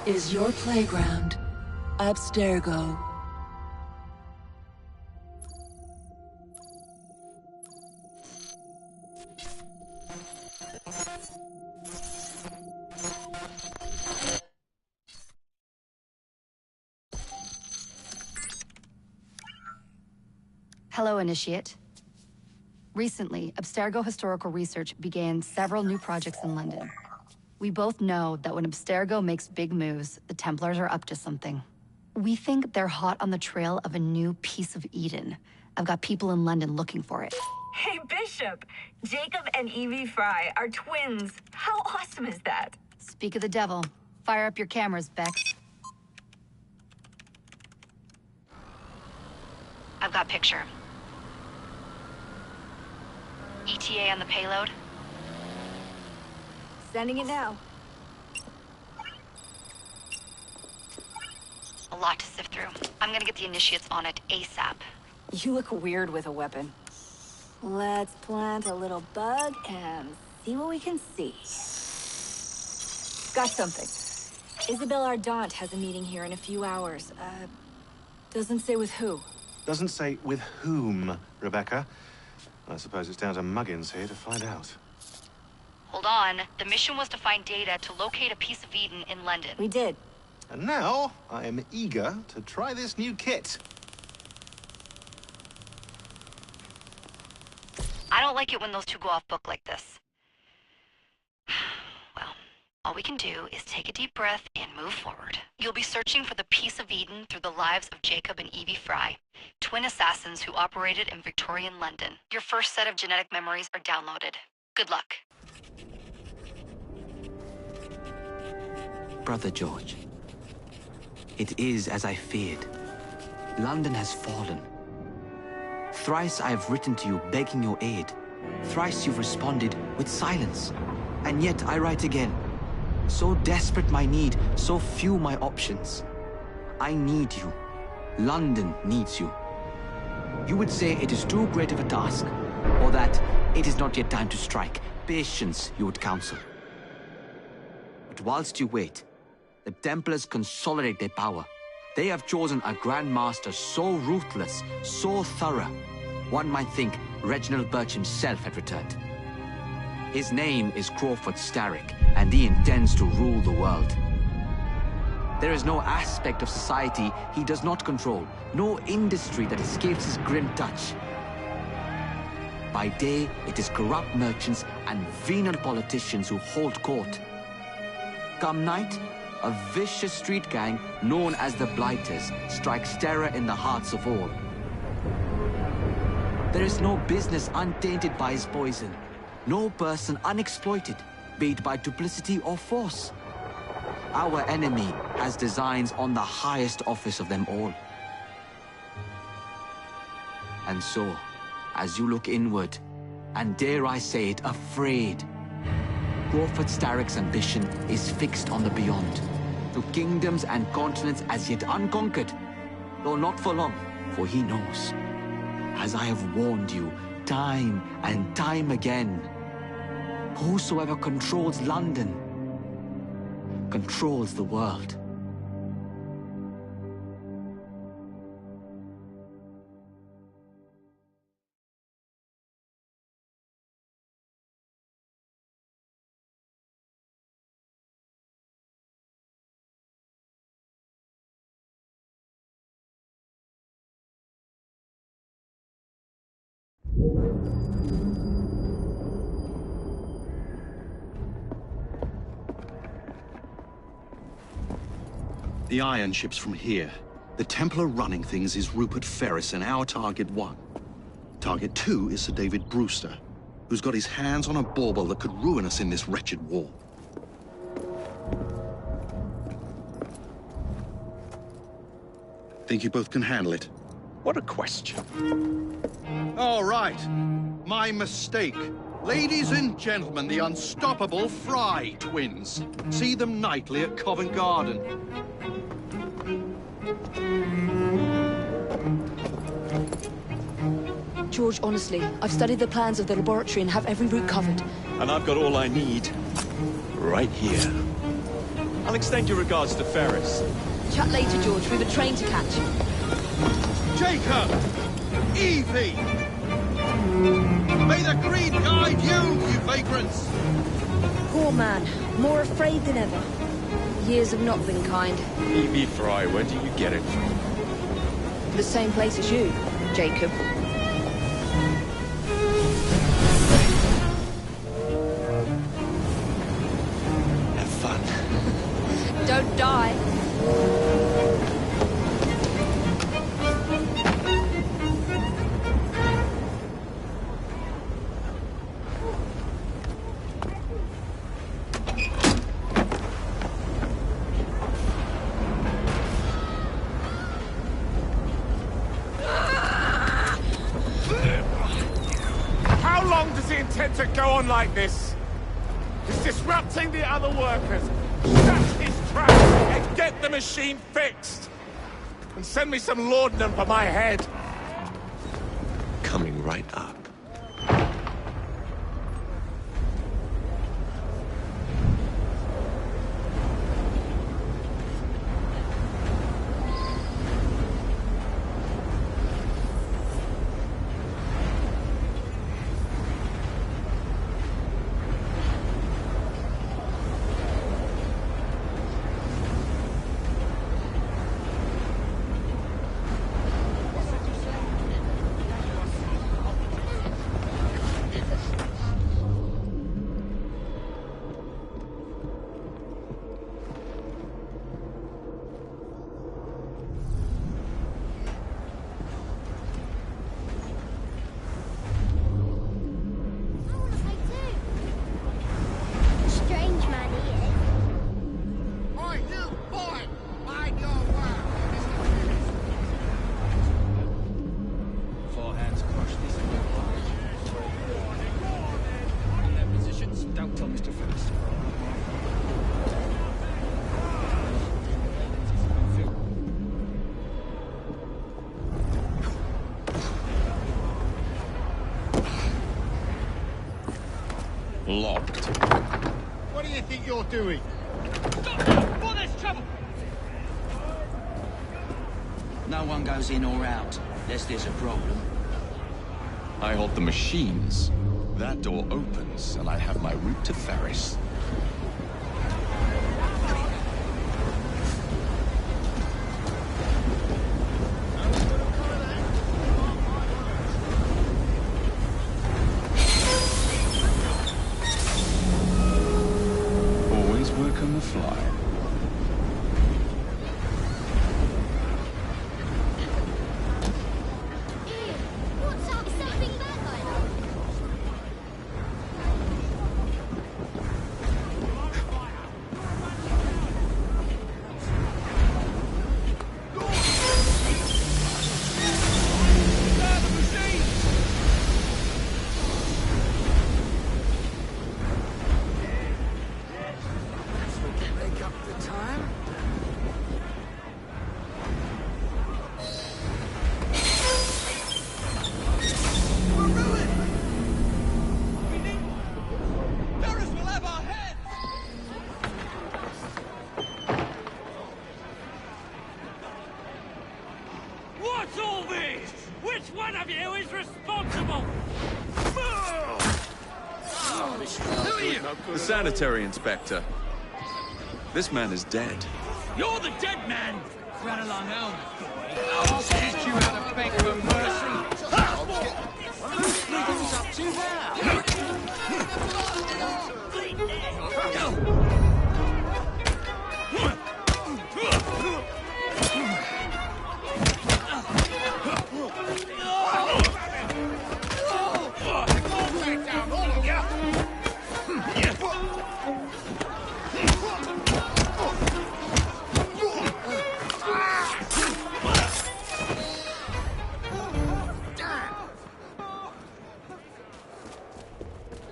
is your playground. Abstergo. Hello, Initiate. Recently, Abstergo Historical Research began several new projects in London. We both know that when Abstergo makes big moves, the Templars are up to something. We think they're hot on the trail of a new piece of Eden. I've got people in London looking for it. Hey, Bishop! Jacob and Evie Freue are twins. How awesome is that? Speak of the devil. Fire up your cameras, Bex. I've got picture. ETA on the payload? Sending it now. A lot to sift through. I'm gonna get the initiates on it ASAP. You look weird with a weapon. Let's plant a little bug and see what we can see. Got something. Isabel Ardant has a meeting here in a few hours. Doesn't say with who. Doesn't say with whom, Rebecca. I suppose it's down to Muggins here to find out. Hold on. The mission was to find data to locate a piece of Eden in London. We did. And now, I am eager to try this new kit. I don't like it when those two go off book like this. Well, all we can do is take a deep breath and move forward. You'll be searching for the piece of Eden through the lives of Jacob and Evie Freue, twin assassins who operated in Victorian London. Your first set of genetic memories are downloaded. Good luck. Brother George, it is as I feared. London has fallen. Thrice I have written to you begging your aid. Thrice you've responded with silence. And yet I write again. So desperate my need, so few my options. I need you. London needs you. You would say it is too great of a task, or that it is not yet time to strike. Patience, you would counsel. But whilst you wait, the Templars consolidate their power. They have chosen a Grand Master so ruthless, so thorough, one might think Reginald Birch himself had returned. His name is Crawford Starrick, and he intends to rule the world. There is no aspect of society he does not control, no industry that escapes his grim touch. By day, it is corrupt merchants and venal politicians who hold court. Come night, a vicious street gang known as the Blighters strikes terror in the hearts of all. There is no business untainted by his poison, no person unexploited, be it by duplicity or force. Our enemy has designs on the highest office of them all. And so, as you look inward, and dare I say it, afraid, Crawford Starrick's ambition is fixed on the beyond, to kingdoms and continents as yet unconquered, though not for long, for he knows, as I have warned you time and time again, whosoever controls London controls the world. The iron ship's from here. The Templar running things is Rupert Ferris and our Target 1. Target 2 is Sir David Brewster, who's got his hands on a bauble that could ruin us in this wretched war. Think you both can handle it? What a question. All right. My mistake. Ladies and gentlemen, the unstoppable Freue twins. See them nightly at Covent Garden. George, honestly, I've studied the plans of the laboratory and have every route covered. And I've got all I need right here. I'll extend your regards to Ferris. Chat later, George. We've a train to catch. Jacob! Evie! May the green guide you, you vagrants! Poor man. More afraid than ever. Years have not been kind. Evie Freue, where do you get it from? The same place as you, Jacob. Have fun. Don't die. How long does he intend to go on like this? He's disrupting the other workers. Shut his trap and get the machine fixed. And send me some laudanum for my head. Coming right up. Locked. What do you think you're doing? Before there's trouble! No one goes in or out, unless there's a problem. I hold the machines. That door opens, and I have my route to Ferris. Always work on the fly. What's up? Is something bad going on? Make up the time. We're ruined! Ferris will have our heads! What's all this? Which one of you is responsible? Who are you? The sanitary inspector. This man is dead. You're the dead man! Run along home. I'll teach you how to beg for mercy. Who's up to now?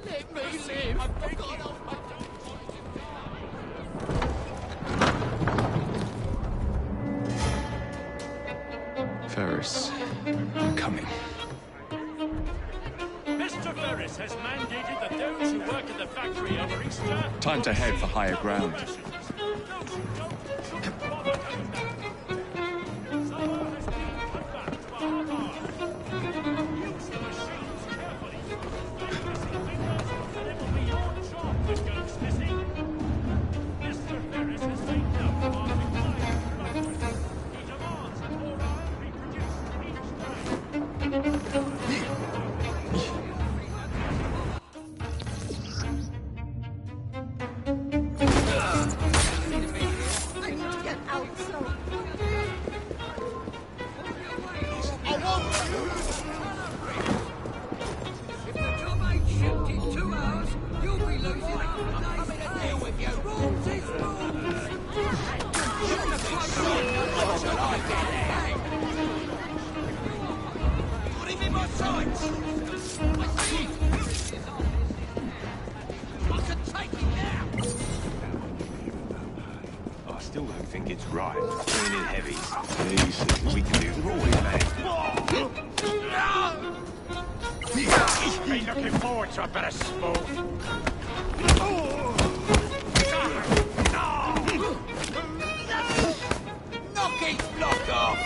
Let me live. Ferris, I'm coming. Mr. Ferris has mandated that those who work in the factory over Easter... Time to head for higher ground. Put him in my sights! I see him! I can take him now! I still don't think it's right. Bringing in heavies. Easy. We can do all man. He's been looking forward to a bit of sport. Knock his block off!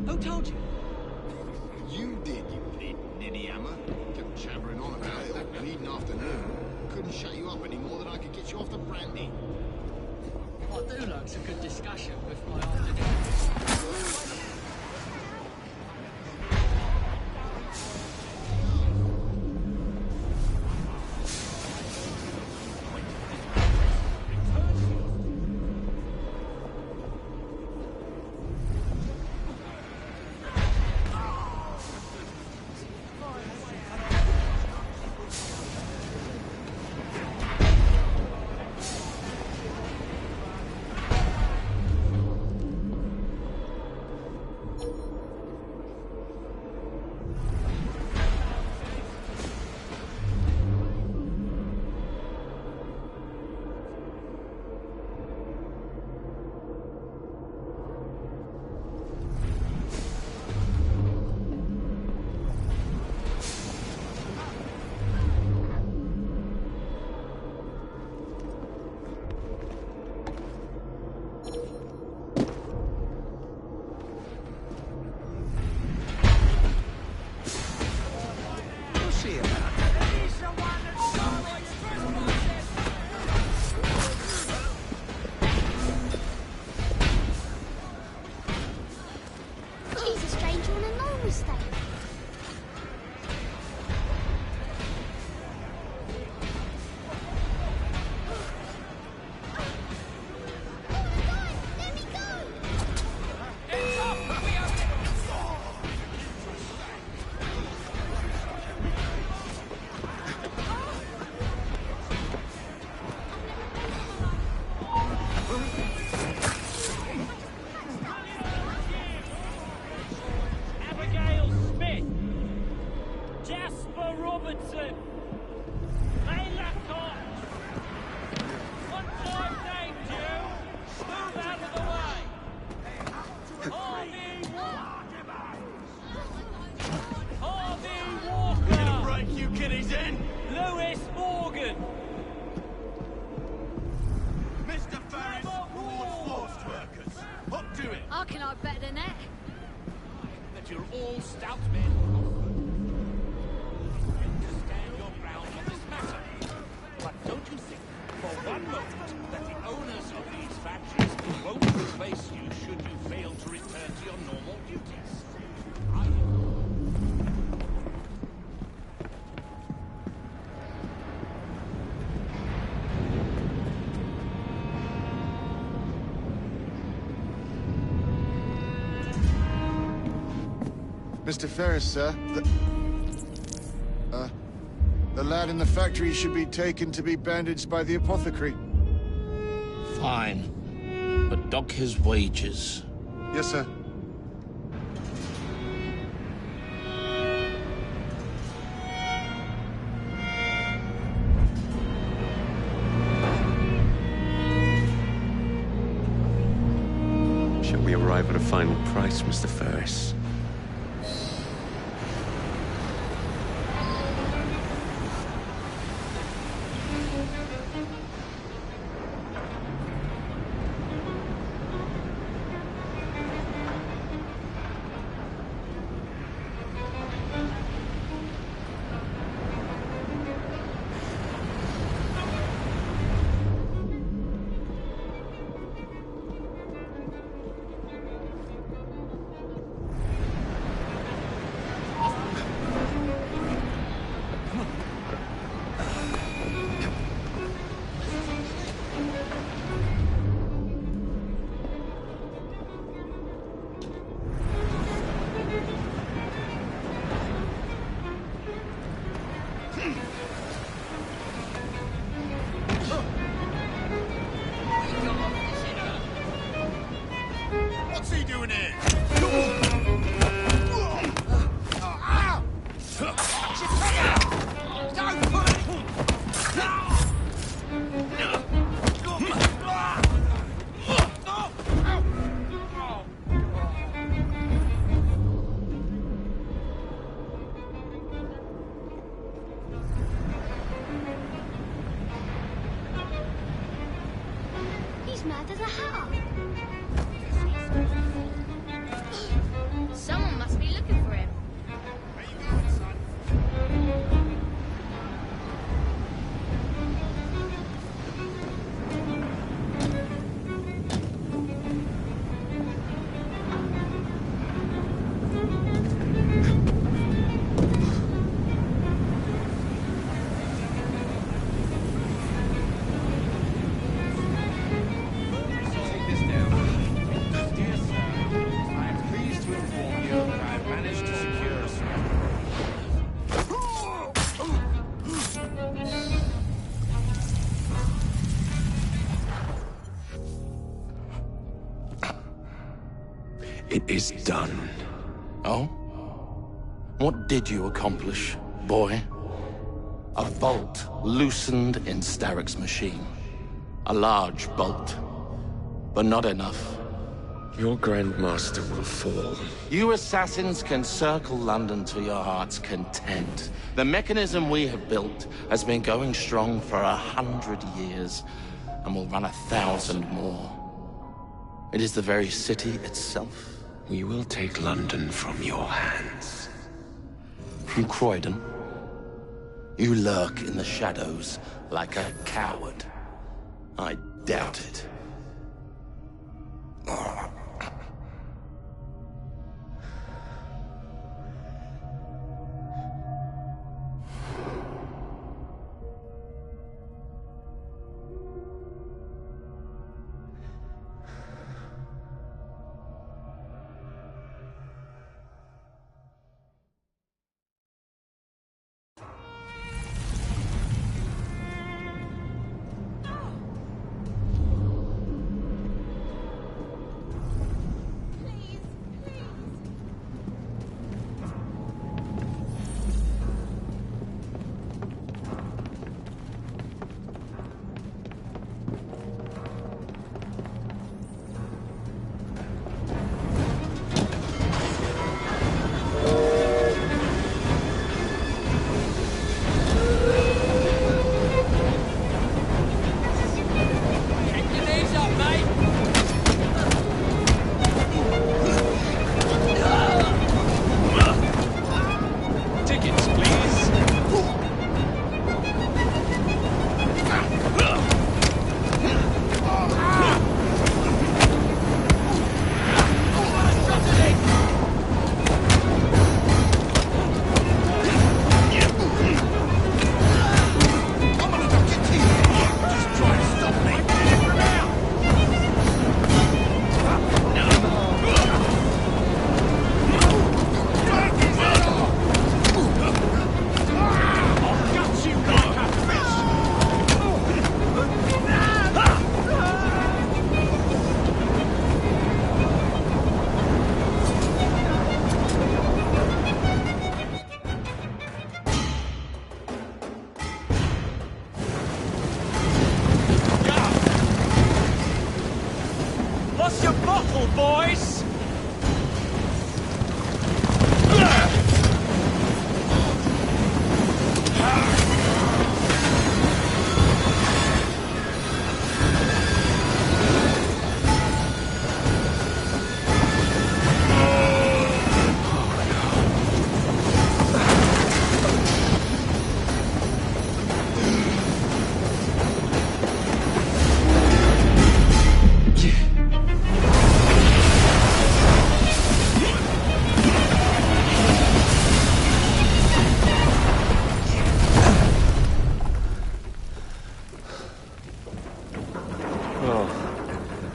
Who told you? You did, you bleeding ninny hammer. Kept chattering on about it all bleeding afternoon. Couldn't shut you up any more than I could get you off the brandy. I do like some good discussion with my afternoon. He's a stranger and no mistake. How can I better than that? That you're all stout men. To stand your ground on this matter. But don't you think, for one moment, that the owners of these factories won't replace you should you fail to return to your normal duties? Mr. Ferris, sir, the lad in the factory should be taken to be bandaged by the apothecary. Fine. But dock his wages. Yes, sir. Shall we arrive at a final price, Mr. Ferris? He's mad as a hatter. Someone must be looking for him. Where you going, son? Take this down. Dear sir, I am pleased to inform you that I have managed to secure It is done. Oh? What did you accomplish, boy? A bolt loosened in Starrick's machine. A large bolt, but not enough. Your Grandmaster will fall. You assassins can circle London to your heart's content. The mechanism we have built has been going strong for 100 years, and will run 1,000 more. It is the very city itself. We will take London from your hands. From Croydon. You lurk in the shadows like a coward. I doubt it.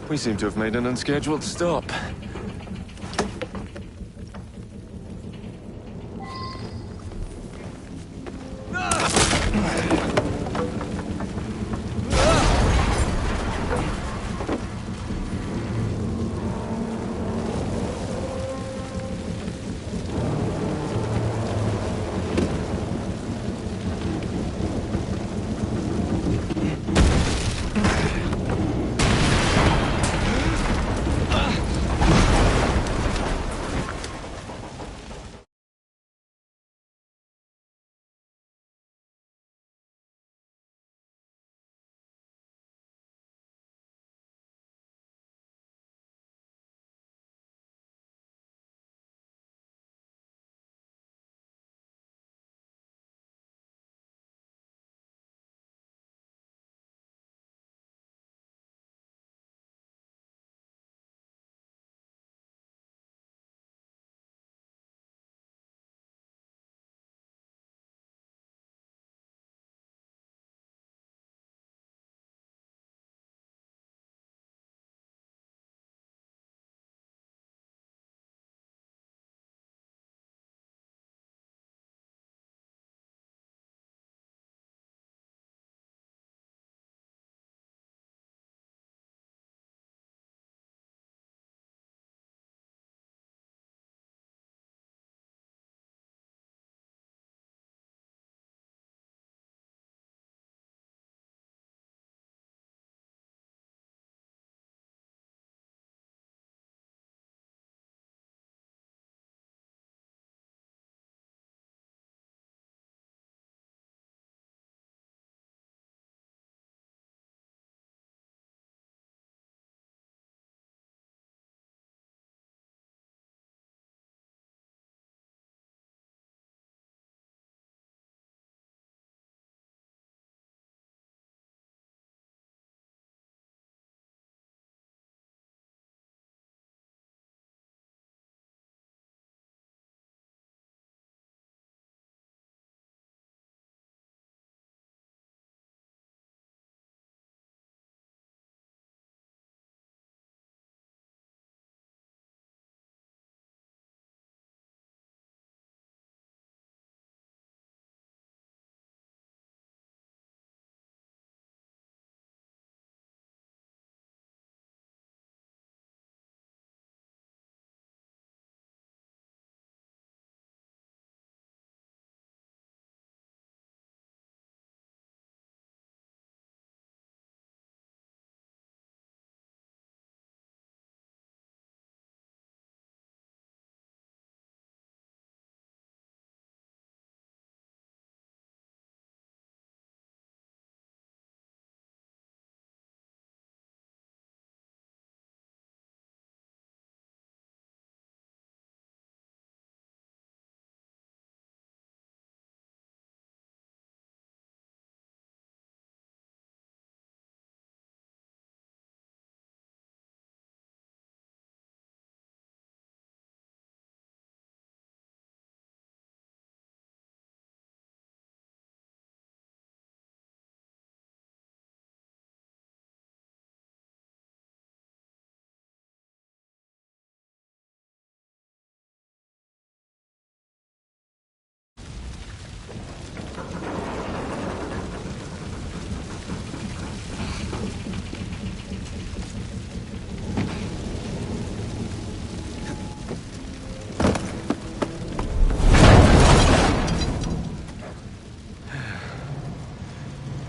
We seem to have made an unscheduled stop.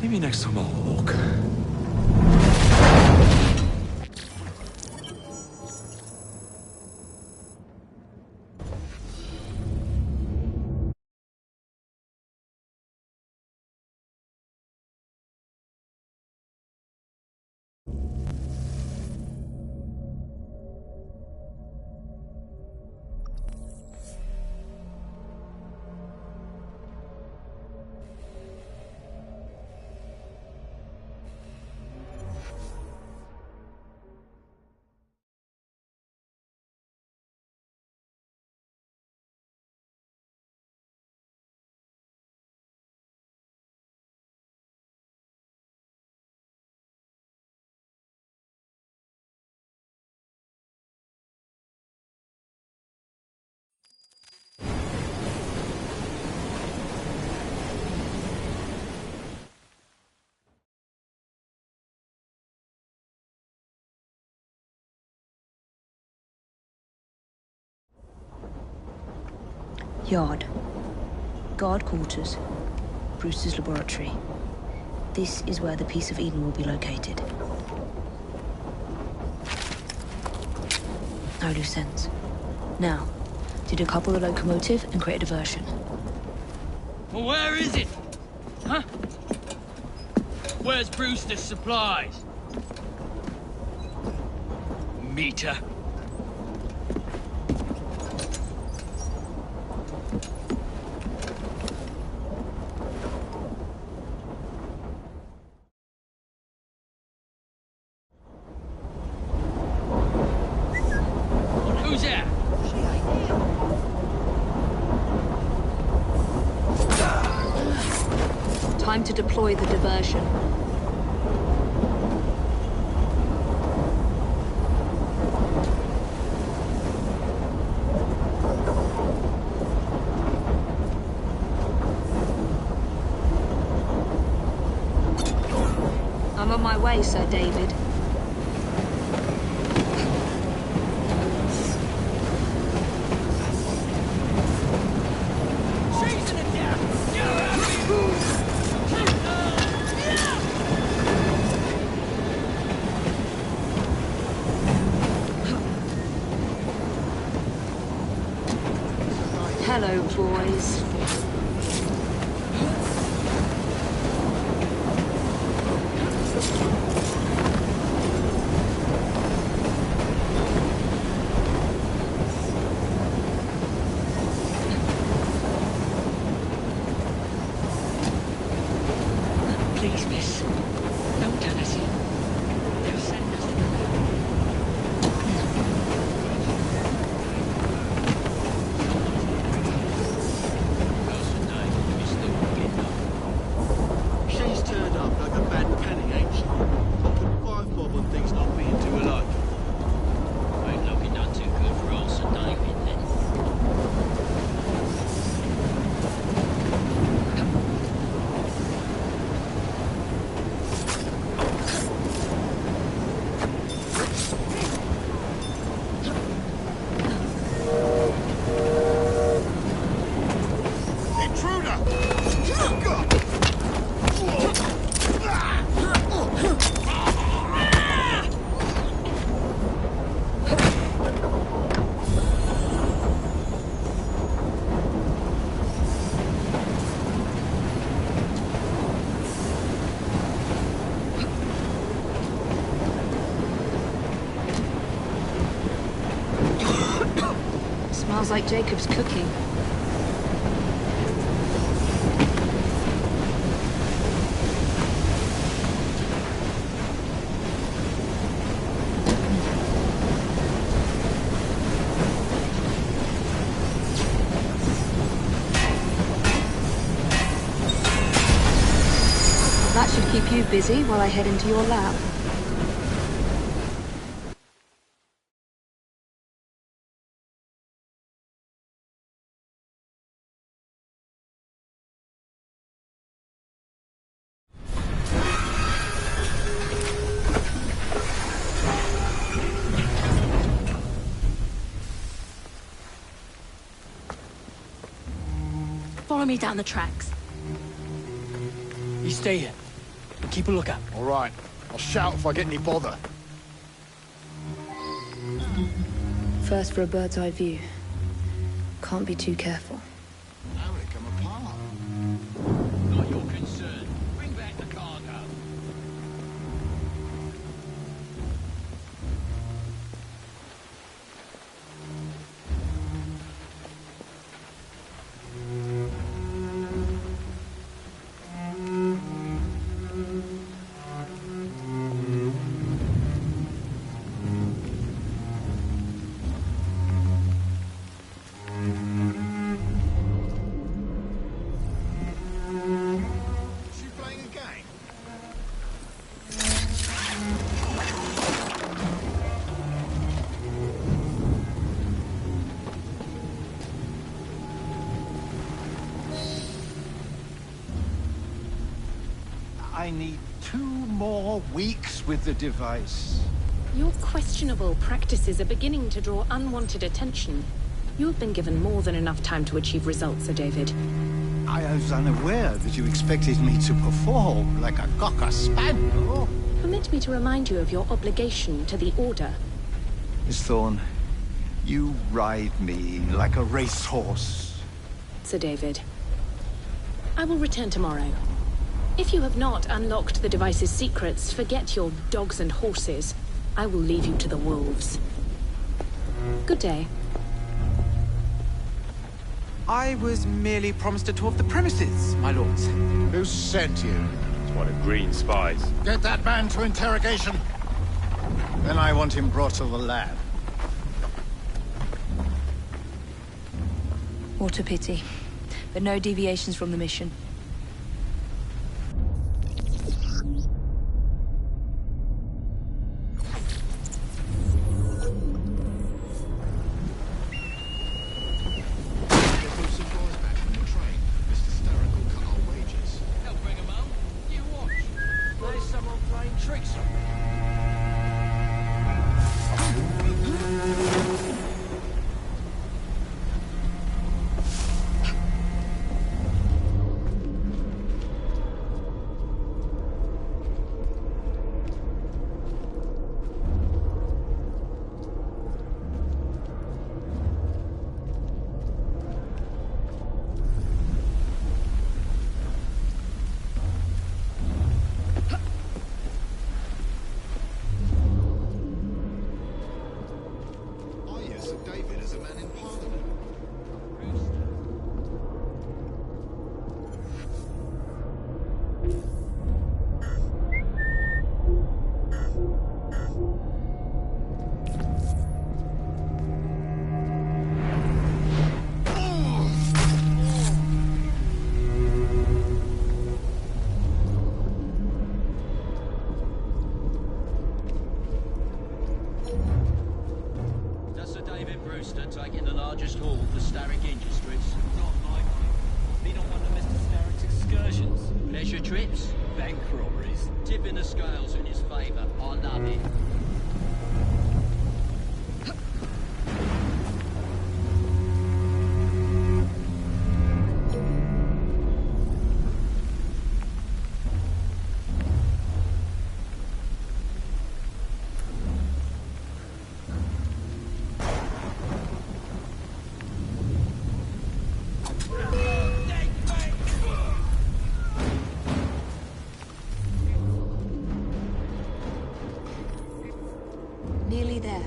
Maybe next time I'll walk. Yard. Guard quarters. Brewster's laboratory. This is where the piece of Eden will be located. No loose ends. Now, to decouple the locomotive and create a diversion. Well, where is it? Huh? Where's Brewster's supplies? Meter. Who's that? Time to deploy the diversion. I'm on my way, Sir David. Hello, boys. Please, miss. Don't tell us. They'll send us. She's turned up like a bad penny, ain't she? Talking 5 bob on things not being too alike. Ain't looking not too good for old Sir David, then. Smells like Jacob's cooking. That should keep you busy while I head into your lab. Follow me down the tracks. You stay here. Keep a lookout. All right. I'll shout if I get any bother. First for a bird's eye view. Can't be too careful. How would it come apart? Not your concern. Bring back the cargo. I need 2 more weeks with the device. Your questionable practices are beginning to draw unwanted attention. You have been given more than enough time to achieve results, Sir David. I was unaware that you expected me to perform like a cocker spaniel. Permit me to remind you of your obligation to the Order. Miss Thorne, you ride me like a racehorse. Sir David. I will return tomorrow. If you have not unlocked the device's secrets, forget your dogs and horses. I will leave you to the wolves. Good day. I was merely promised a tour of the premises, my lords. Who sent you? It's one of Green's spies. Get that man to interrogation. Then I want him brought to the lab. What a pity. But no deviations from the mission. Taking the largest haul for Starrick Industries. Not likely. Been on one of Mr. Starrick's excursions. Pleasure trips? Bank robberies. Tipping the scales in his favour. I love it. Nearly there.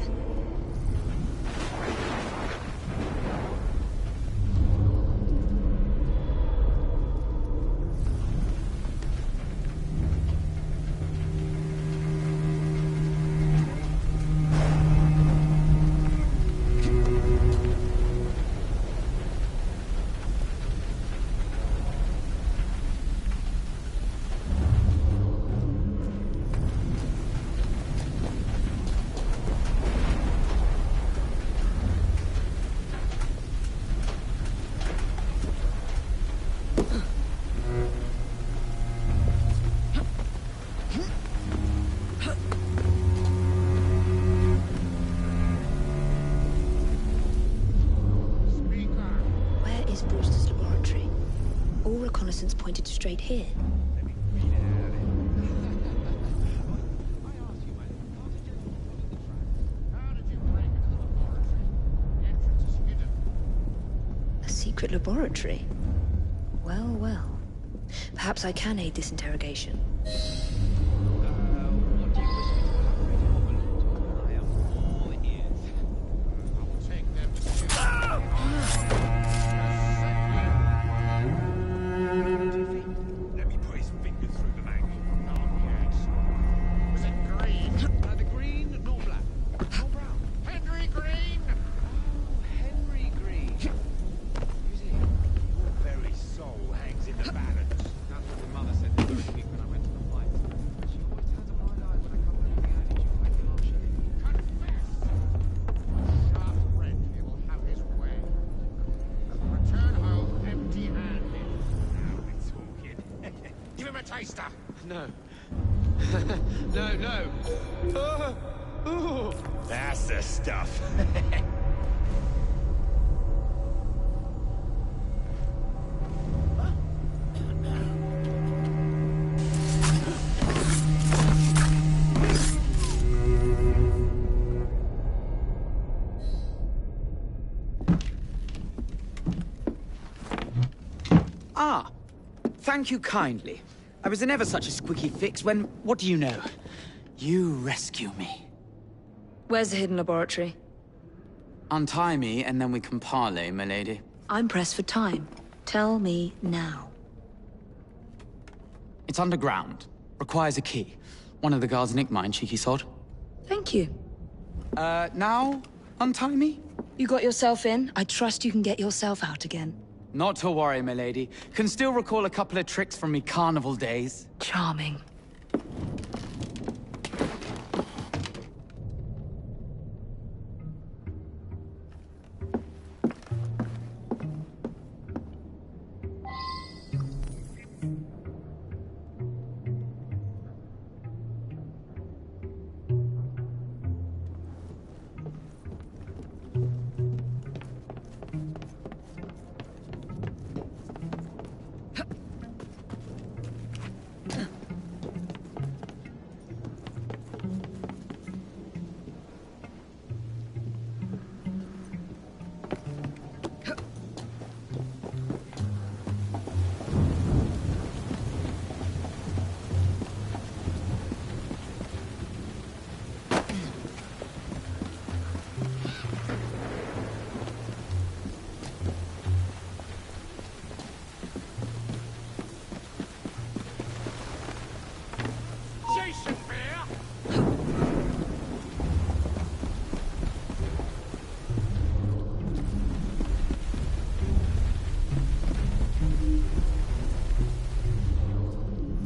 Pointed straight here. secret laboratory? Well, well. Perhaps I can aid this interrogation. No. No, no. That's the stuff. Ah, thank you kindly. I was in ever such a squeaky fix when, what do you know? You rescue me. Where's the hidden laboratory? Untie me, and then we can parley, my lady. I'm pressed for time. Tell me now. It's underground. Requires a key. One of the guards nicked mine, cheeky sod. Thank you. Now? Untie me? You got yourself in. I trust you can get yourself out again. Not to worry, my lady. Can still recall a couple of tricks from me carnival days. Charming.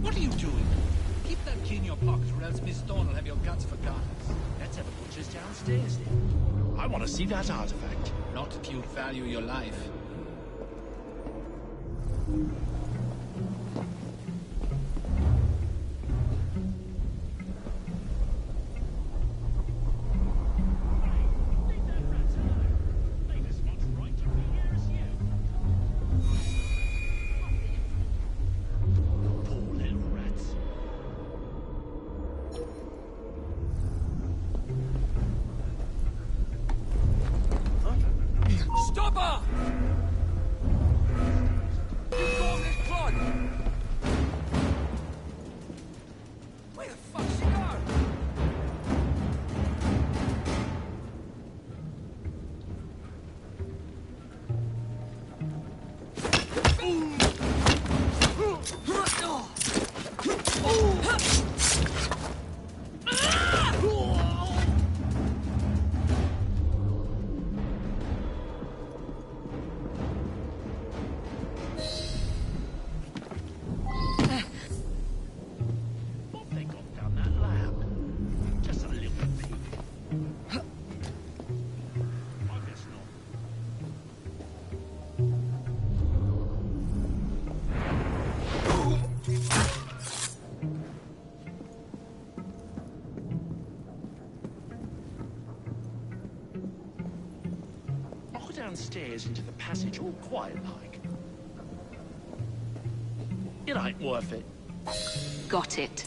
What are you doing? Keep that key in your pocket, or else Miss Thorne will have your guts for garters. Let's have a butcher's downstairs then. I want to see that artifact. Not if you value your life. Stop her! You call this plot? Where the fuck's she go? Downstairs into the passage all quiet like. It ain't worth it. Got it.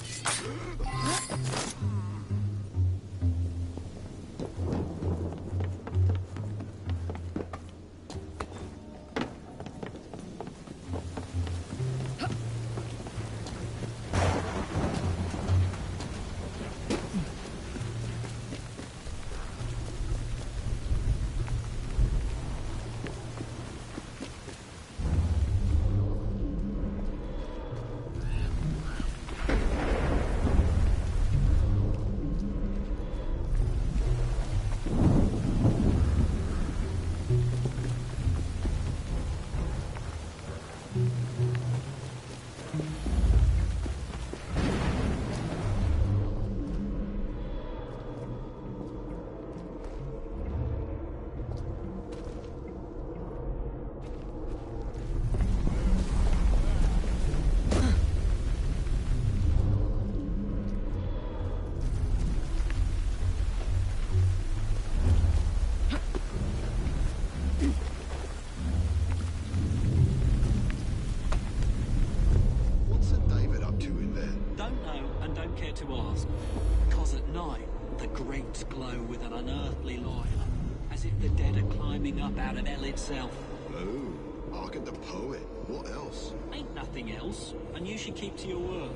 up to in there? Don't know and don't care to ask. Because at night, the grates glow with an unearthly light, as if the dead are climbing up out of hell itself. Oh, hark at the poet. What else? Ain't nothing else, and you should keep to your word.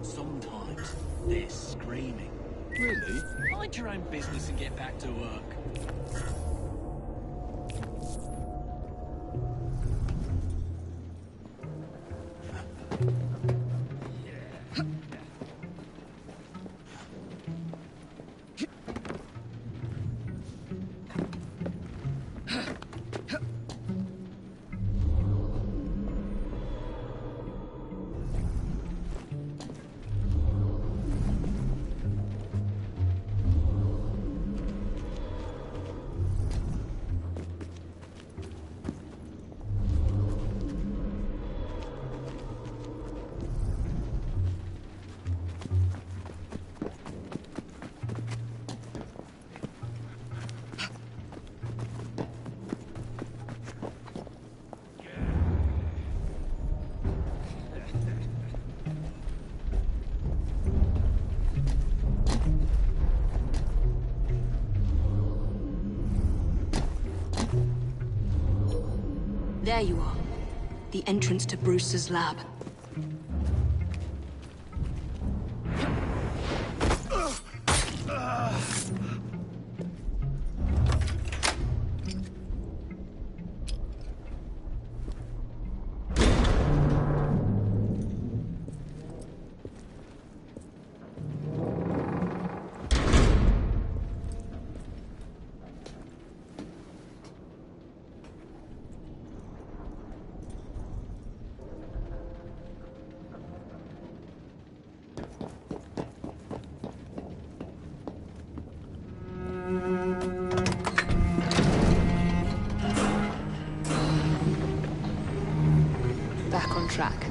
Sometimes they're screaming. Really? Mind your own business and get back to work. There you are. The entrance to Brewster's lab. Back on track.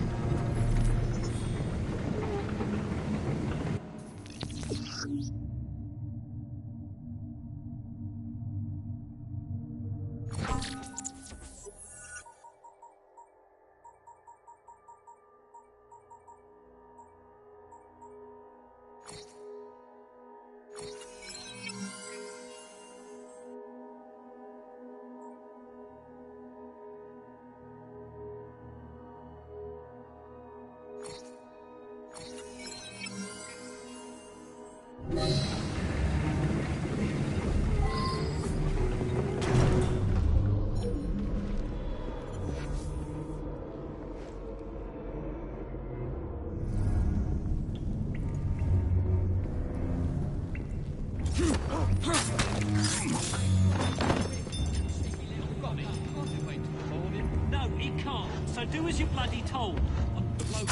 No, he can't. So do as you're bloody told. The bloke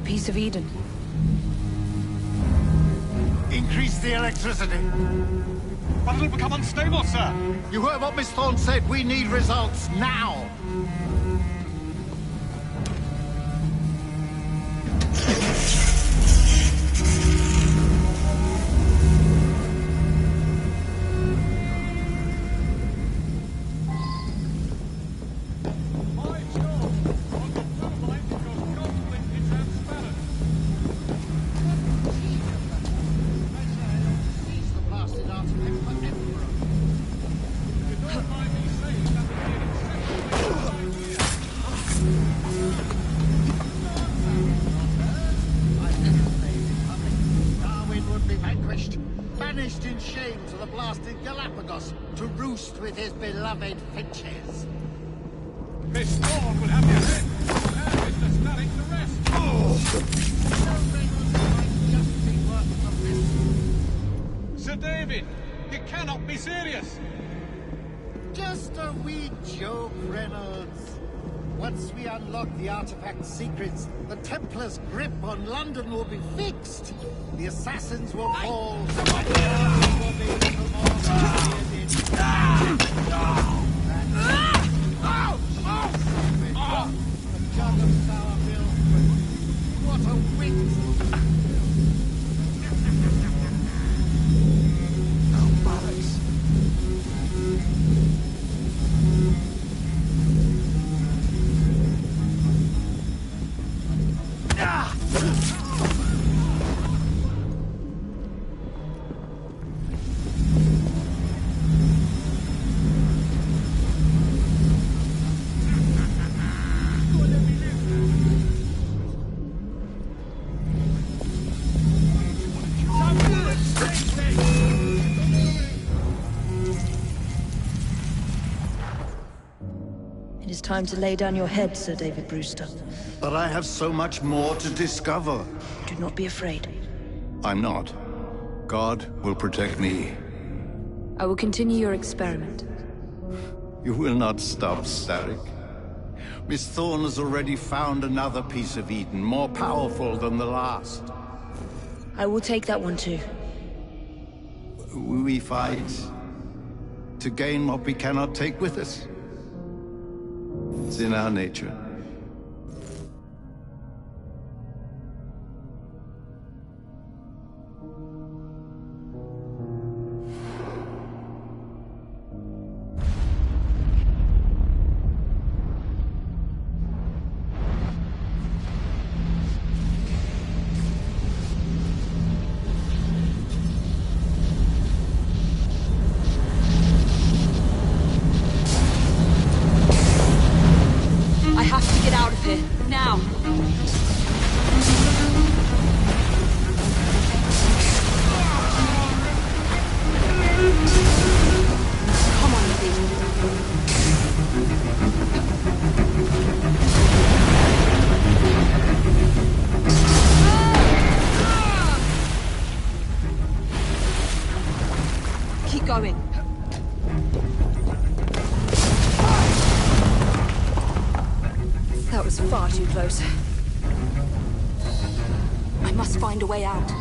Piece of Eden. Increase the electricity. But it'll become unstable, sir. You heard what Miss Thorne said. We need results now. house to roost with his beloved finches. Miss Thorne will have your head. And Mr. Starrick the rest. Sir David, you cannot be serious. Just a wee joke, Reynolds. Once we unlock the artifact's secrets, the Templars' grip on London will be fixed. The assassins will fall. And the world will be little more than a jug of sour milk. What a wit! Oh, bollocks. It is time to lay down your head, Sir David Brewster. But I have so much more to discover. Do not be afraid. I'm not. God will protect me. I will continue your experiment. You will not stop, Starrick. Miss Thorne has already found another piece of Eden, more powerful than the last. I will take that one too. We fight to gain what we cannot take with us. It's in our nature. I have to get out of here, now! Come on, Lee. Keep going. That was far too close. I must find a way out.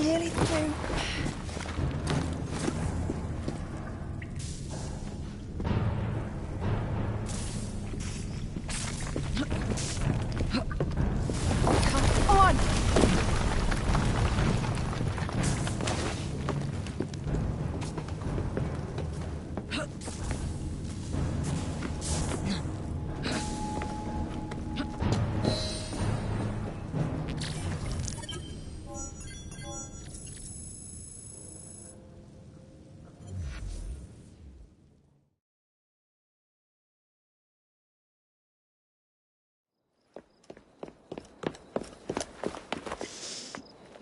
Nearly through. Come on!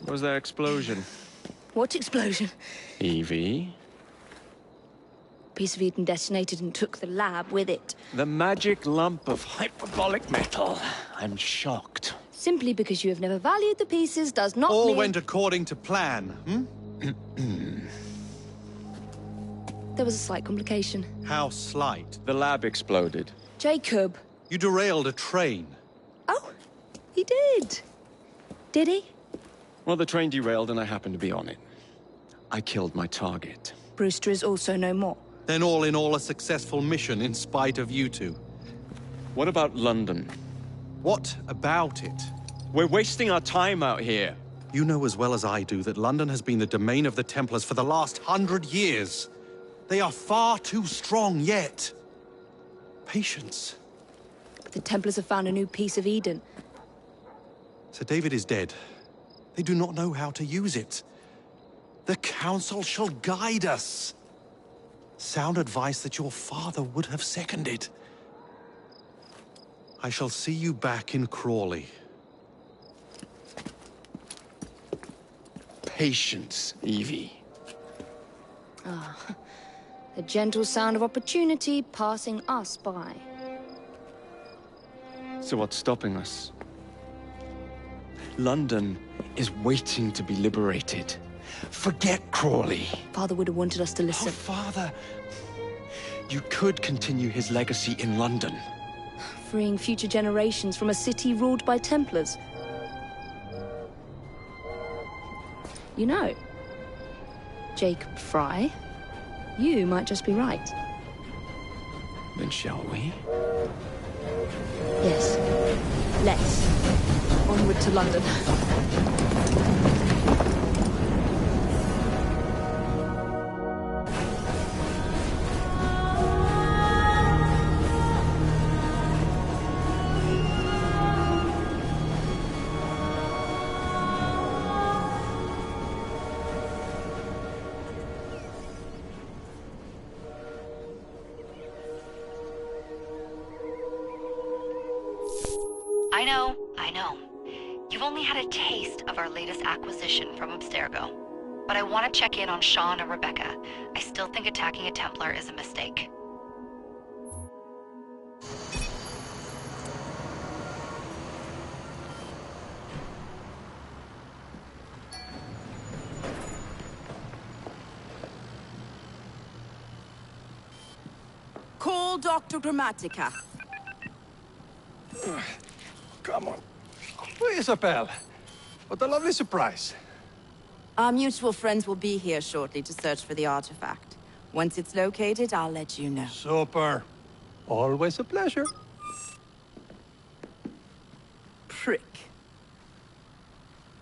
Was there explosion? What explosion? Evie? Piece of Eden detonated and took the lab with it. The magic lump of hyperbolic metal. I'm shocked. Simply because you have never valued the pieces does not All mean... went according to plan, There was a slight complication. How slight? The lab exploded. Jacob. You derailed a train. Oh, he did. Did he? Well, the train derailed and I happened to be on it. I killed my target. Brewster is also no more. Then all in all a successful mission in spite of you two. What about London? What about it? We're wasting our time out here. You know as well as I do that London has been the domain of the Templars for the last 100 years. They are far too strong yet. Patience. The Templars have found a new piece of Eden. Sir David is dead. They do not know how to use it. The Council shall guide us. Sound advice that your father would have seconded. I shall see you back in Crawley. Patience, Evie. Ah, the gentle sound of opportunity passing us by. So what's stopping us? London is waiting to be liberated. Forget Crawley. Father would have wanted us to listen. Oh, Father! You could continue his legacy in London. Freeing future generations from a city ruled by Templars. You know, Jacob Freue, you might just be right. Then shall we? Yes. Let's. Onward to London. I know. You've only had a taste of our latest acquisition from Abstergo. But I want to check in on Sean and Rebecca. I still think attacking a Templar is a mistake. Call Dr. Grammatica. Come on. Isabel, what a lovely surprise. Our mutual friends will be here shortly to search for the artifact. Once it's located, I'll let you know. Super. Always a pleasure. Prick.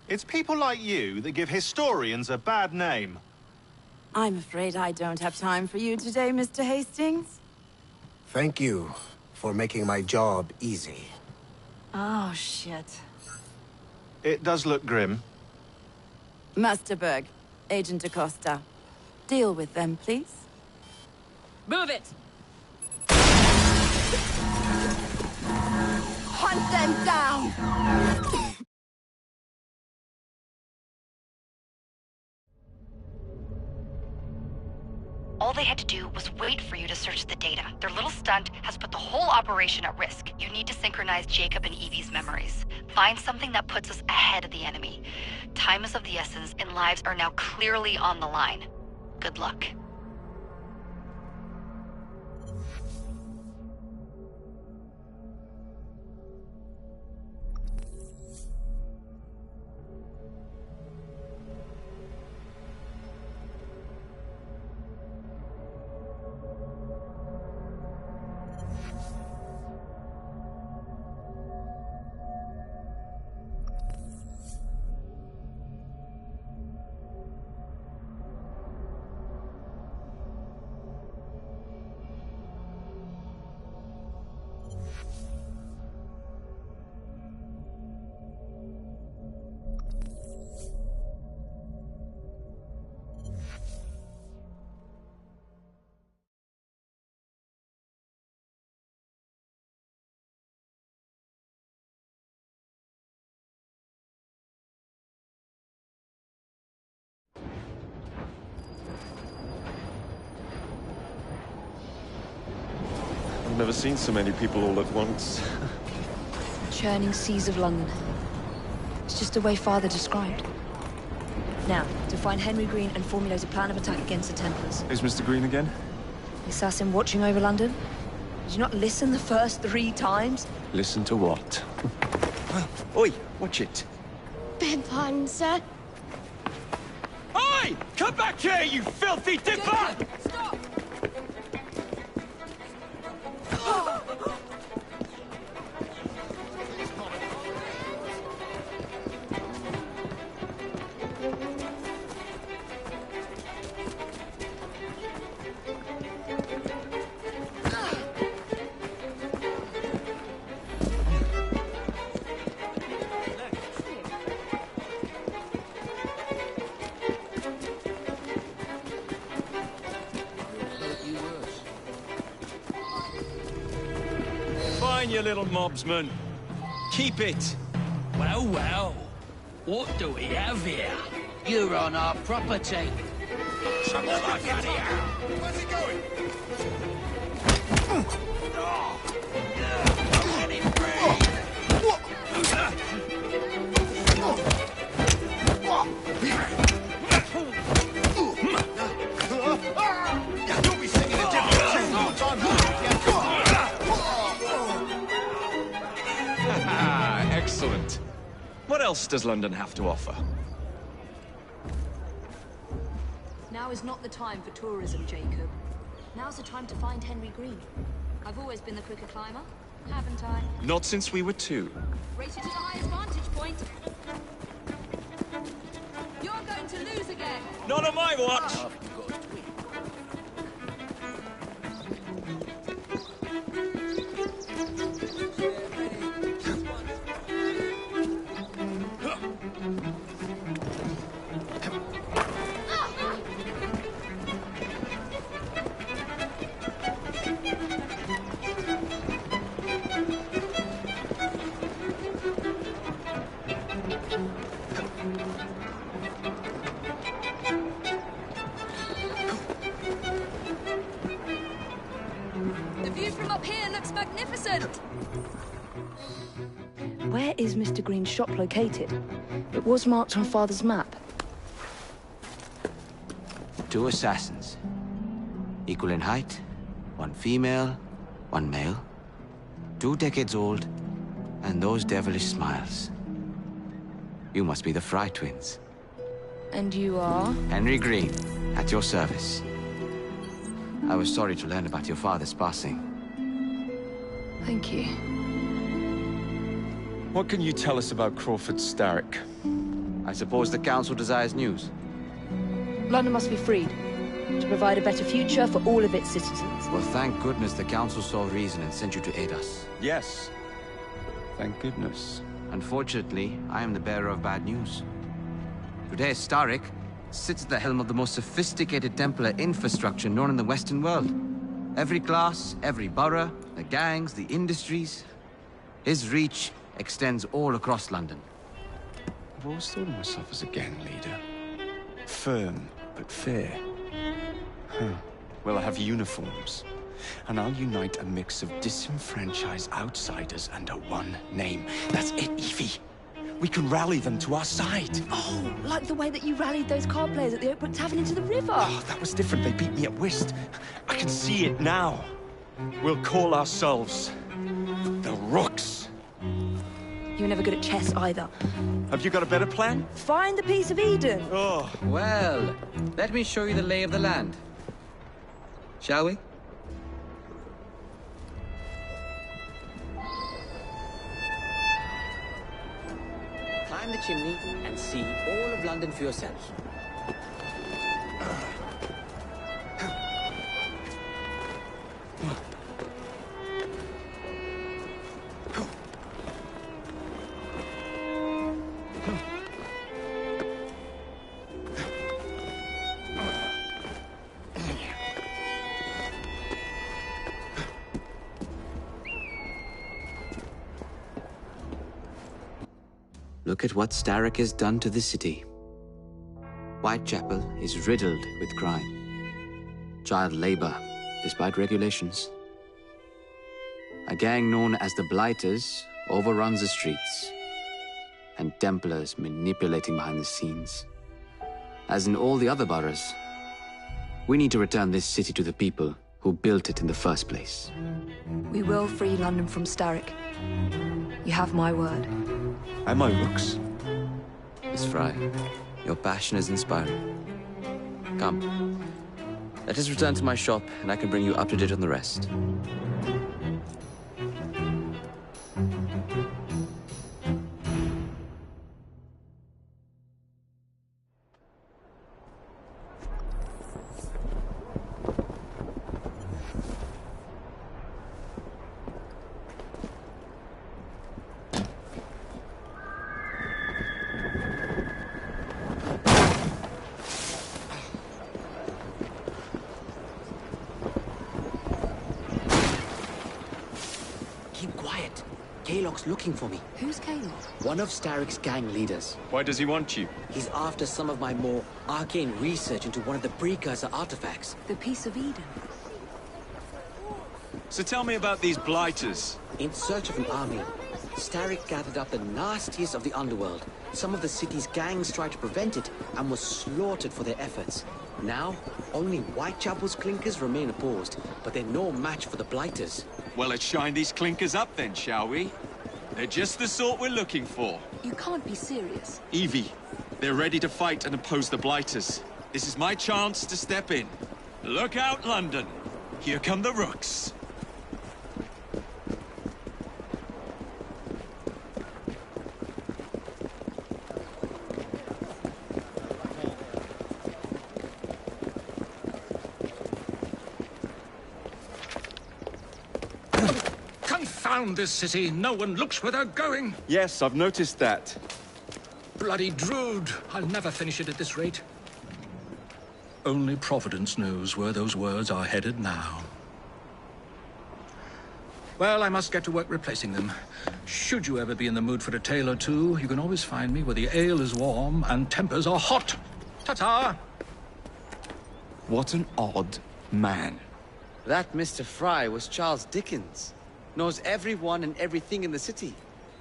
It's people like you that give historians a bad name. I'm afraid I don't have time for you today, Mr. Hastings. Thank you for making my job easy. Oh, shit. It does look grim. Masterberg, Agent Acosta. Deal with them, please. Move it! Hunt them down! All they had to do was wait for you to search the data. Their little stunt has put the whole operation at risk. You need to synchronize Jacob and Evie's memories. Find something that puts us ahead of the enemy. Time is of the essence, and lives are now clearly on the line. Good luck. I've never seen so many people all at once. Churning seas of London. It's just the way Father described. Now, to find Henry Green and formulate a plan of attack against the Templars. Is Mr. Green again? The assassin watching over London? Did you not listen the first 3 times? Listen to what? Oi, watch it. Beg pardon, sir. Oi! Come back here, you filthy dipper! Stop! in, you little mobsman. Keep it. Well, well. What do we have here? You're on our property. Shut the fuck out of here! Where's he going? Let him breathe. You'll be singing a different tune all the time. Excellent. What else does London have to offer? Now is not the time for tourism, Jacob. Now's the time to find Henry Green. I've always been the quicker climber, haven't I? Not since we were 2. Race you to the highest vantage point. You're going to lose again. Not on my watch! The view from up here looks magnificent. Where is Mr. Green's shop located? It was marked on Father's map. 2 assassins. Equal in height, 1 female, 1 male. 2 decades old, and those devilish smiles. You must be the Freue twins. And you are? Henry Green, at your service. I was sorry to learn about your father's passing. Thank you. What can you tell us about Crawford Starrick? I suppose the Council desires news. London must be freed, to provide a better future for all of its citizens. Well, thank goodness the Council saw reason and sent you to aid us. Yes. Thank goodness. Unfortunately, I am the bearer of bad news. Today, Starrick sits at the helm of the most sophisticated Templar infrastructure known in the Western world. Every class, every borough, the gangs, the industries. His reach extends all across London. I've always thought of myself as a gang leader. Firm, but fair. Huh. Well, I have uniforms. And I'll unite a mix of disenfranchised outsiders under one name. That's it, Evie. We can rally them to our side. Oh, like the way that you rallied those card players at the Oakbrook Tavern into the river. Oh, that was different. They beat me at whist. I can see it now. We'll call ourselves the Rooks. You were never good at chess either. Have you got a better plan? Find the piece of Eden. Oh. Well, let me show you the lay of the land. Shall we? Climb the chimney and see all of London for yourself. Look at what Starrick has done to the city. Whitechapel is riddled with crime. Child labor, despite regulations. A gang known as the Blighters overruns the streets, and Templars manipulating behind the scenes. As in all the other boroughs, we need to return this city to the people who built it in the first place. We will free London from Starrick. You have my word. Am I, Rooks? Miss Freue, your passion is inspiring. Come. Let us return to my shop, and I can bring you up to date on the rest. Kalok's looking for me. Who's Kalok? One of Starrick's gang leaders. Why does he want you? He's after some of my more arcane research into one of the precursor artifacts. The Piece of Eden. So tell me about these blighters. In search of an army, Starrick gathered up the nastiest of the underworld. Some of the city's gangs tried to prevent it and were slaughtered for their efforts. Now, only Whitechapel's clinkers remain opposed, but they're no match for the blighters. Well, let's shine these clinkers up then, shall we? They're just the sort we're looking for. You can't be serious. Evie, they're ready to fight and oppose the blighters. This is my chance to step in. Look out, London. Here come the rooks. Confound this city. No one looks where they're going. Yes, I've noticed that. Bloody Drood. I'll never finish it at this rate. Only Providence knows where those words are headed now. Well, I must get to work replacing them. Should you ever be in the mood for a tale or two, you can always find me where the ale is warm and tempers are hot. Ta-ta! What an odd man. That Mr. Freue was Charles Dickens. Knows everyone and everything in the city.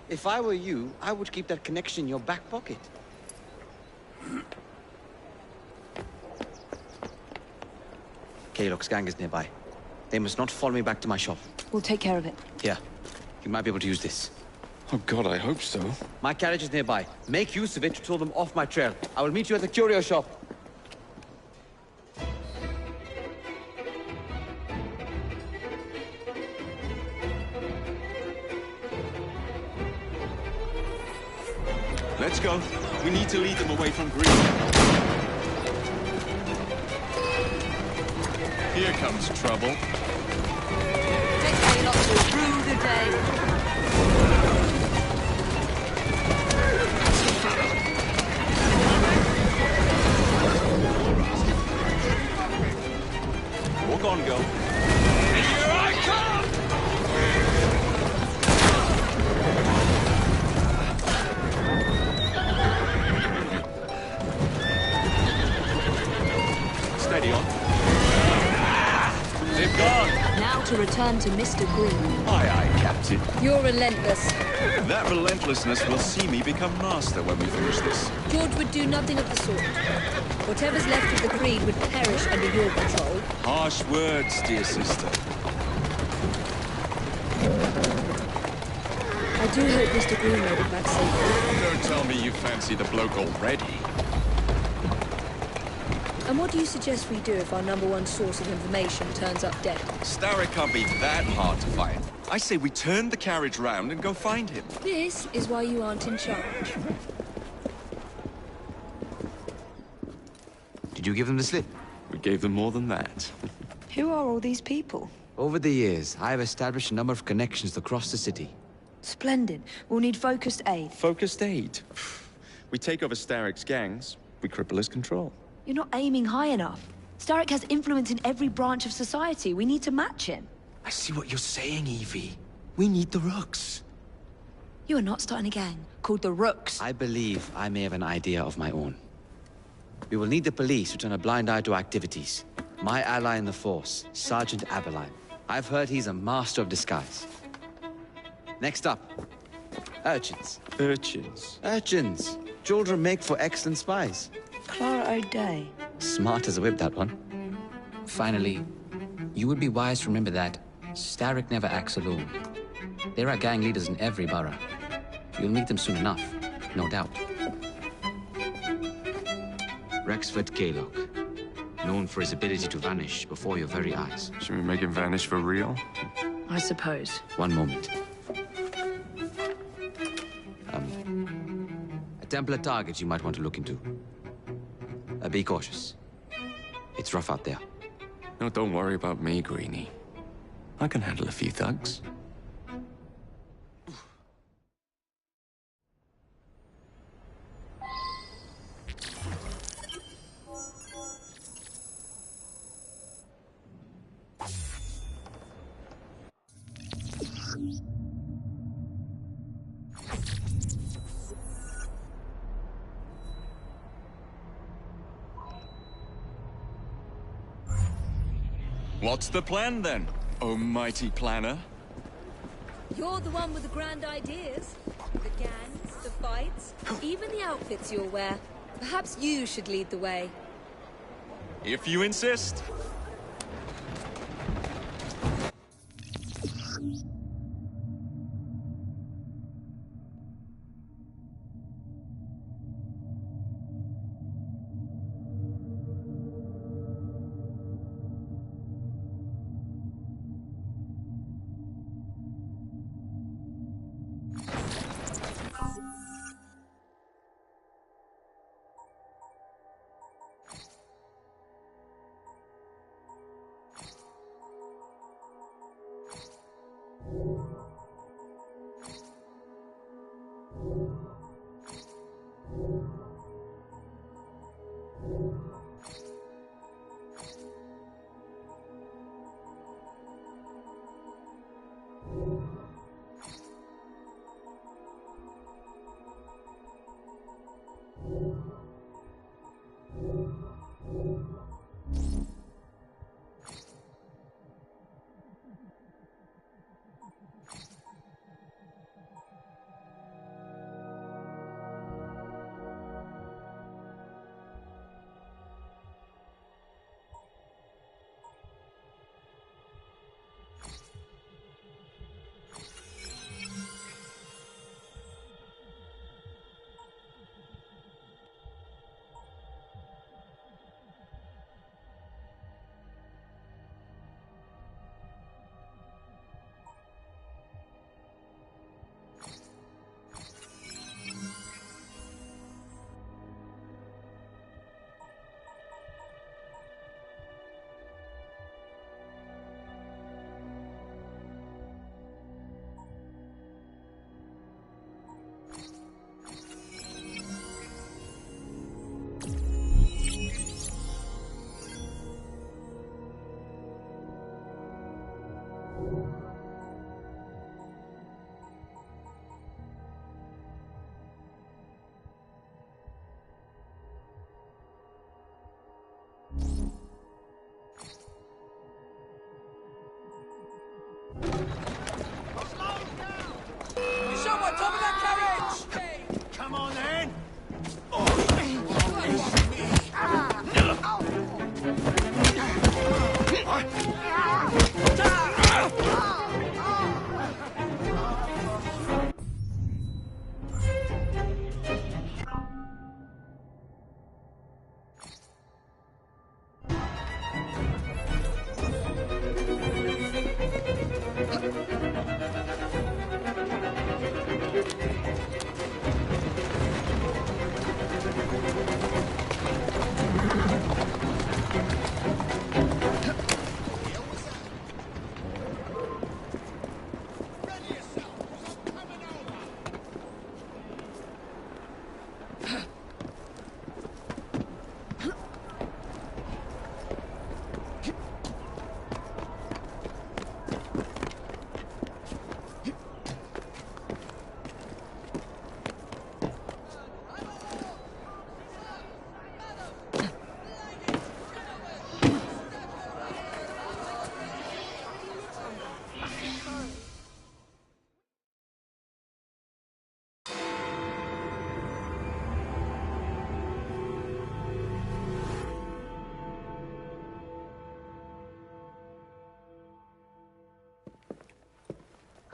If I were you, I would keep that connection in your back pocket. Kalok's gang is nearby. They must not follow me back to my shop. We'll take care of it. Here, you might be able to use this. Oh God, I hope so. My carriage is nearby. Make use of it to throw them off my trail. I will meet you at the curio shop. Let's go. We need to lead them away from Green. Here comes trouble. Take Kalok to a ruder day. Walk on, girl. Here I come! Steady on. They've gone. Now to return to Mr. Green. Aye, aye, Captain. You're relentless. That relentlessness will see me become master when we finish this. George would do nothing of the sort. Whatever's left of the Creed would perish under your control. Harsh words, dear sister. I do hope Mr. Green made it back safely. Don't tell me you fancy the bloke already. And what do you suggest we do if our #1 source of information turns up dead? Starrick can't be that hard to find. I say we turn the carriage round and go find him. This is why you aren't in charge. Did you give them the slip? We gave them more than that. Who are all these people? Over the years, I have established a number of connections across the city. Splendid. We'll need focused aid. Focused aid. We take over Starrick's gangs, we cripple his control. You're not aiming high enough. Starrick has influence in every branch of society. We need to match him. I see what you're saying, Evie. We need the Rooks. You are not starting a gang called the Rooks. I believe I may have an idea of my own. We will need the police to turn a blind eye to activities. My ally in the force, Sergeant Aberline. I've heard he's a master of disguise. Next up, urchins. Urchins? Urchins. Children make for excellent spies. Clara O'Day. Smart as a whip, that one. Finally, you would be wise to remember that Starrick never acts alone. There are gang leaders in every borough. You'll meet them soon enough, no doubt. Rexford Kalok, known for his ability to vanish before your very eyes. Should we make him vanish for real? I suppose. One moment. A Templar target you might want to look into. Be cautious. It's rough out there. No, don't worry about me, Greenie. I can handle a few thugs. What's the plan then, oh mighty planner? You're the one with the grand ideas. The gangs, the fights, even the outfits you'll wear. Perhaps you should lead the way. If you insist. Someone, top of that carriage! Come on, then!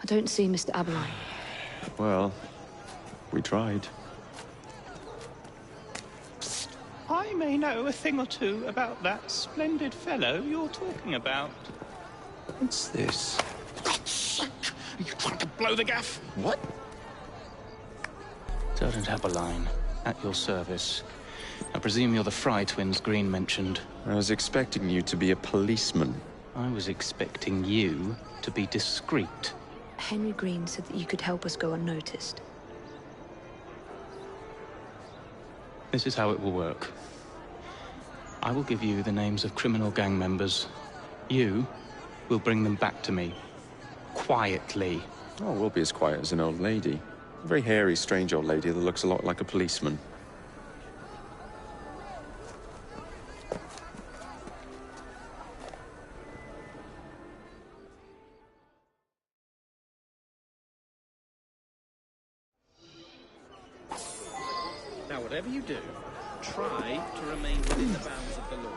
I don't see Mr. Aberline. Well, we tried. I may know a thing or two about that splendid fellow you're talking about. What's this? God's sake! Are you trying to blow the gaff? What? Sergeant Aberline, at your service. I presume you're the Freue twins Green mentioned. I was expecting you to be a policeman. I was expecting you to be discreet. Henry Green said that you could help us go unnoticed. This is how it will work. I will give you the names of criminal gang members. You will bring them back to me. Quietly. Oh, we'll be as quiet as an old lady. A very hairy, strange old lady that looks a lot like a policeman. whatever you do, try to remain within the bounds of the law.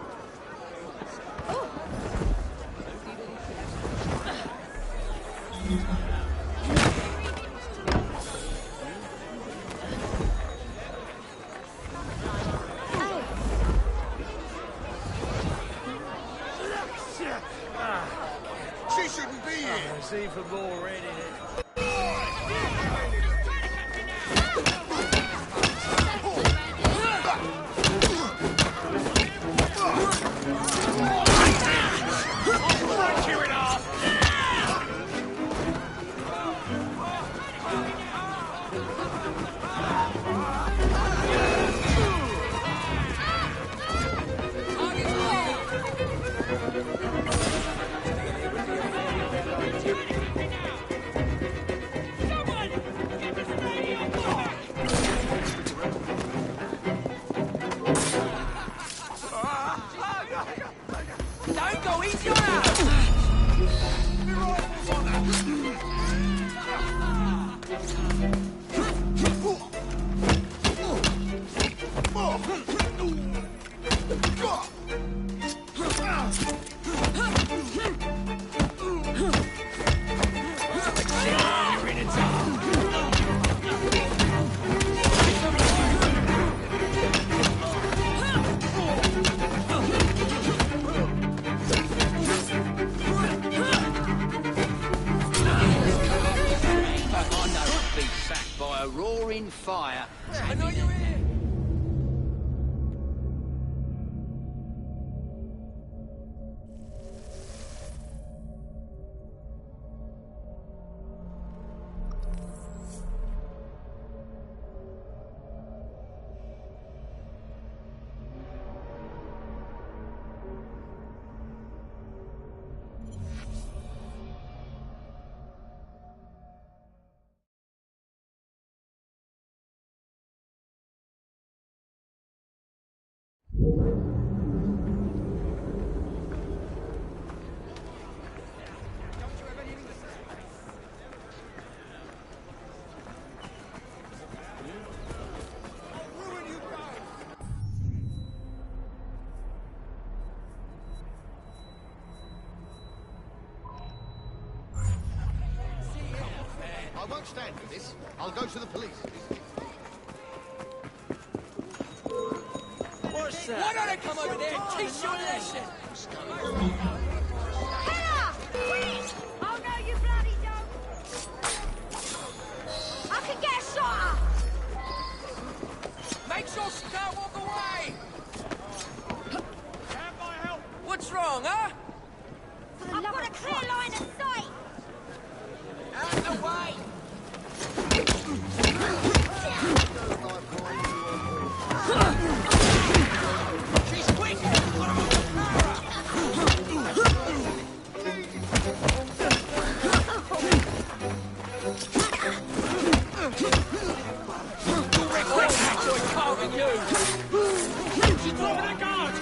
She shouldn't be here. There's even more in it. Don't go, he's your ass! By a roaring fire. I know you're here! I won't stand for this. I'll go to the police. What's that? Why don't I come over there and teach you a lesson? Hella! Quick! Oh no, you bloody don't! I can get a shot up! Make sure she can't walk away! Have my help! What's wrong, huh? I've got a clear line of sight! Out the way! She's quick! She's dropping a guard!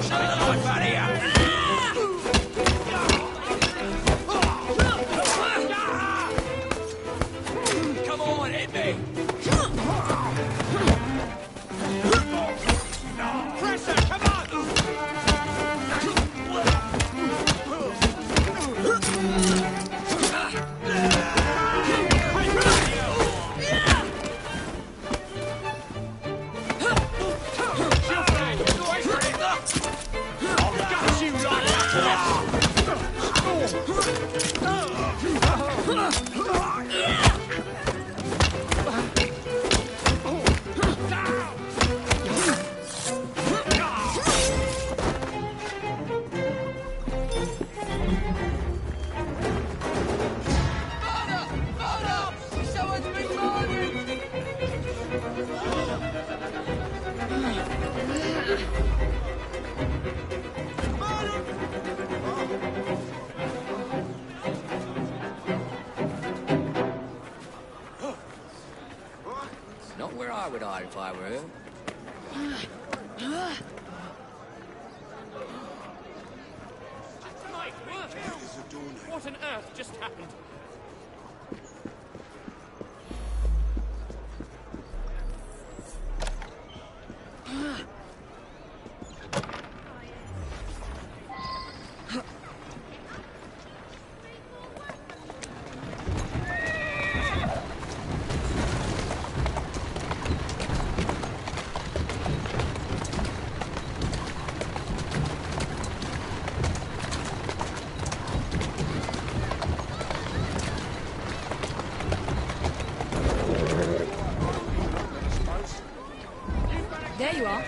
Show me the life out here! Come on, hit me! Pressure, come on! Not where I would hide if I were her. What on earth just happened? There you are.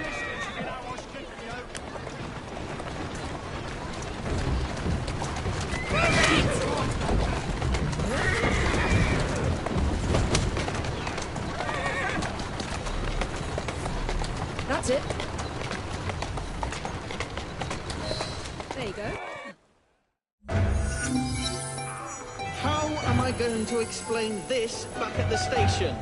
That's it. There you go. How am I going to explain this back at the station?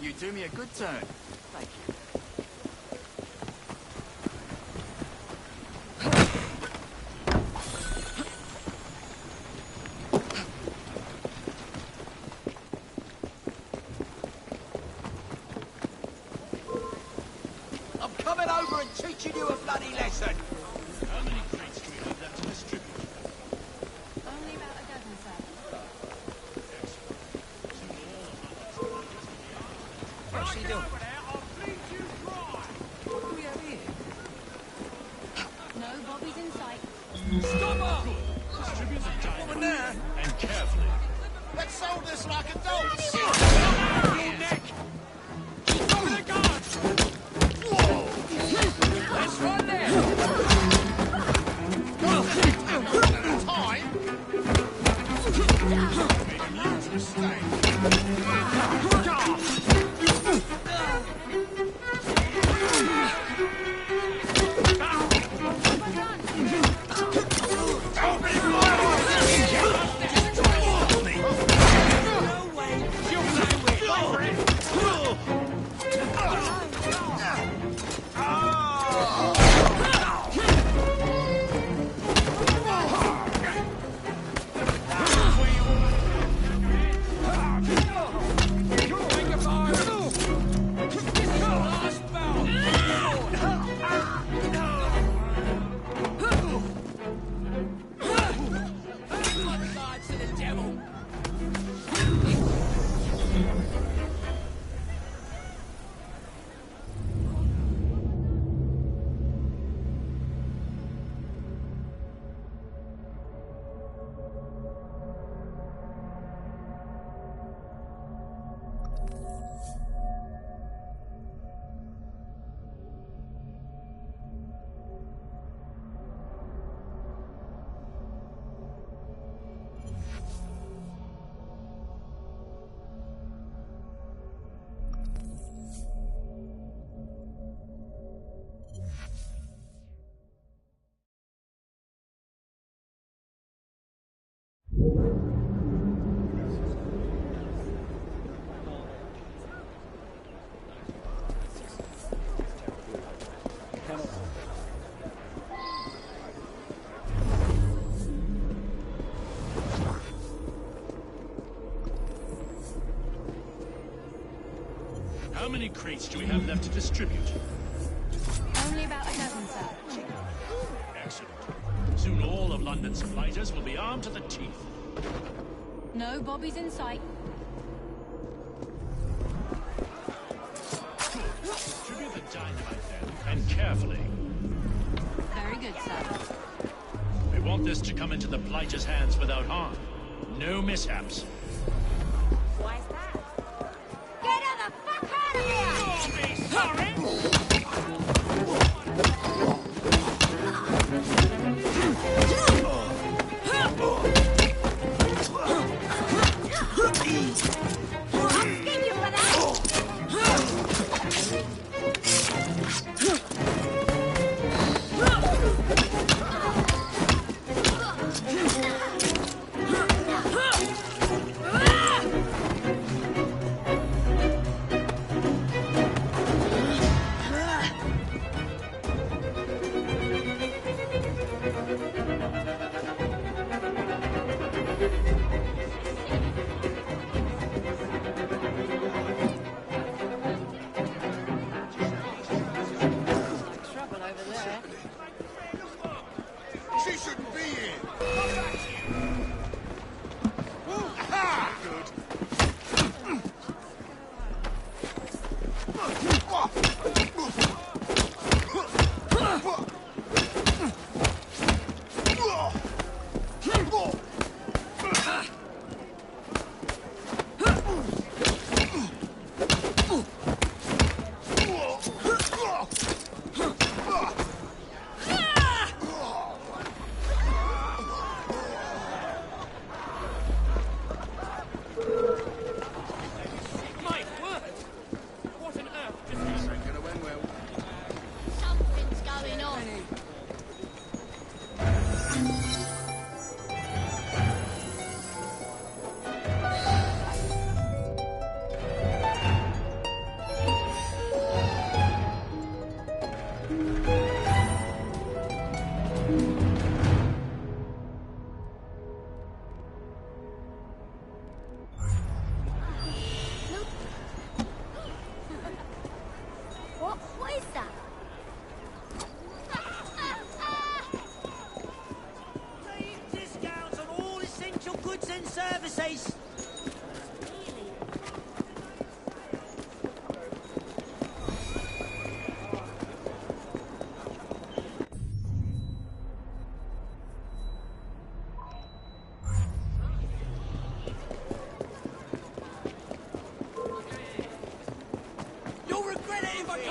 You do me a good turn. Thank you. I'm coming over and teaching you a bloody lesson. How many crates do we have left to distribute? Only about a dozen, sir. What's she doing? What do we have here? No bobbies in sight. Stop her! Distribute the dynamite. There. And carefully. Let's sold this like adults! Your neck! Over the guards! Let's run there! Time? Made a huge mistake. How many crates do we have left to distribute? Only about a dozen, sir. Excellent. Soon all of London's fighters will be armed to the teeth. No bobbies in sight. Distribute the dynamite then, and carefully. Very good, sir. We want this to come into the Blighter's hands without harm. No mishaps.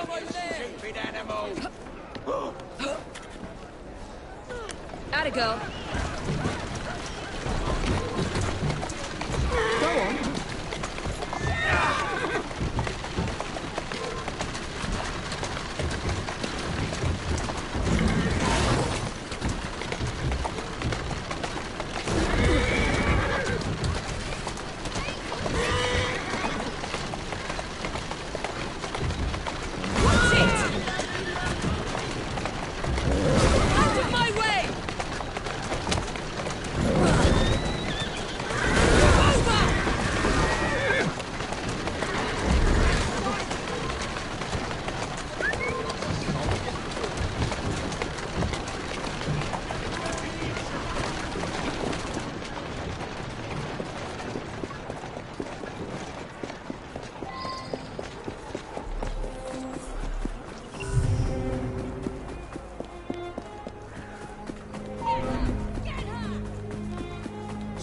Stupid animal! Atta girl. Go on.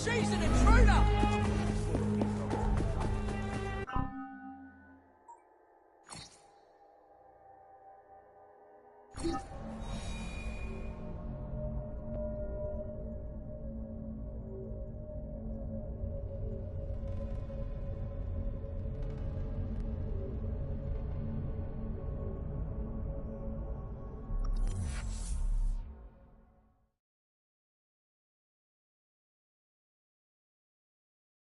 She's an intruder! Yeah.